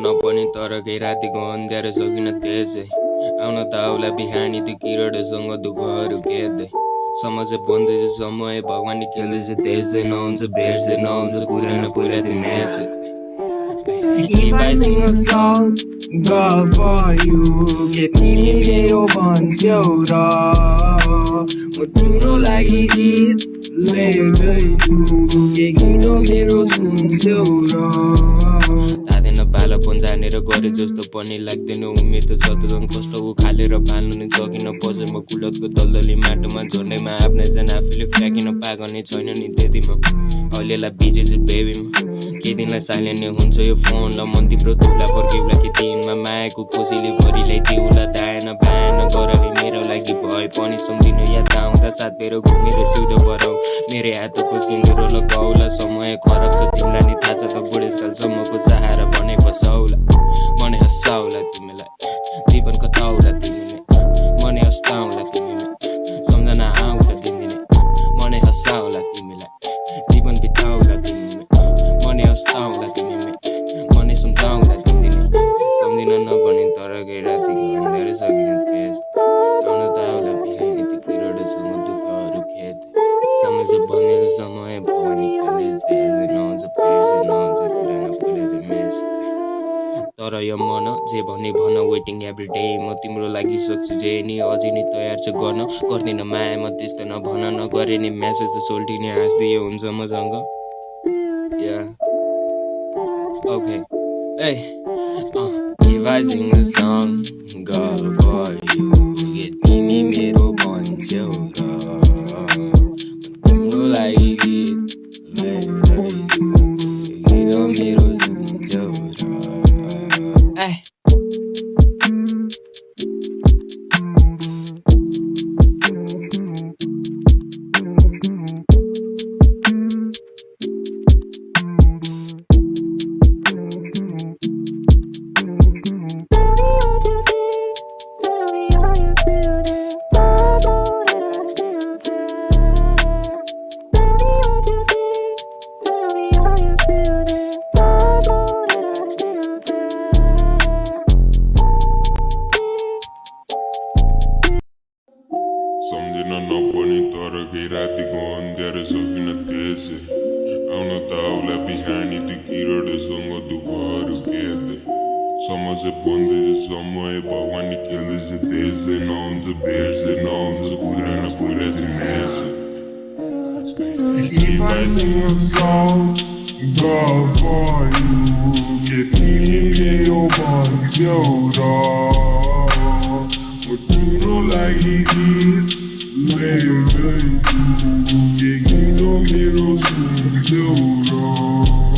नपर्ने तर केही रातिको अन्ध्यारो सकिन त्यसै आउन त आउला बिहानी त्यो किरणसँग दुःखहरू खेद्दै समझ बन्दैछ समय भगवानले खेल्दैछ त्यसै नहुन्छ भेट्दै नहुन्छ कुरेन पहिला चाहिँ message If I sing a song, God for you, get me मेरो भन्छौ र म तिम्रो लागि गीत लेख्दैछु के गीत मेरो सुन्छौ र तादेन बालपन जानेर गरे जस्तो पनि लाग्दैन उमेर त सतजन कष्ट उखालेर फाल्नु नै सकिन पसलमा कुलतको दलदली माटोमा झर्नेमा आफ्नै जना आफूले फ्याँकिन पाएको नै छैन नि त्यतिमा अहिलेलाई बिजी छु बेबीमा केही दिनलाई साइलेन्ट नै हुन्छ यो फोन ल मन तिम्रो दुख्ला फर्केउला कि दिनमा मायाको कोसीले भरिलाई दिउला दाएन बाएन गर है मेरो लागि भए पनि सम्झिनु याद आउँदा साथ मेरो घुमेर सिउँदो बराउ मेरो हातको सिन्दुर लगाउला समय खराब छ तिमीलाई नि थाहा छ त बुढेसकालसम्मको सहारा बने बसाउला मनै हँसाउला तिमीलाई जीवन कटाउला तिमीले मनै हँसाउला तिमीले सम्झना आउँछ दिनदिनै मनै हँसाउला तिमीलाई जीवन बिताउला तिमीले मनै हँसाउला तिमीले मनै सम्झाउला दिनदिनै सम्झिन नभने तर केही रातिको अन्ध्यारो सकिन त्यस आउन त आउला बिहानी त्यो किरणसँग दुःखहरू खेद्दै समझ बन्देछ समय भवानी खेल्दै त्यसै नहुन्छ फेर्सै नहुन्छ कुरा नपहिले चाहिँ मेस तर यो मन जे भने भन वेटिङ एभ्री डे म तिम्रो लागि सक्छु जे नि अझै नि तयार छ गर्न गर्दिन माया म त्यस्तो नभन नगरे नि मेसेज सोल्टिने हाँस्दियो हुन्छ मसँग या okay hey if I sing a song girl for you get me मेरो भन्छौ र तिम्रो लागि गीत लेख्दैछु गीत मेरो सुन्छौ र सम्झिन नपर्ने तर केही रातिको अन्ध्यारो सकिन त्यसै आउन त आउला बिहानी त्यो किरणसँग दुःखहरू खेद्दै समझ बन्दैछ समय भगवानले खेल्दैछ त्यसै नहुन्छ भेट्दै नहुन्छ कुरा नपहिले चाहिँ message If I sing a song, God for you, get me मेरो भन्छौ र म तिम्रो लागि गीत लेख्दैछु के गीत मेरो सुन्छौ र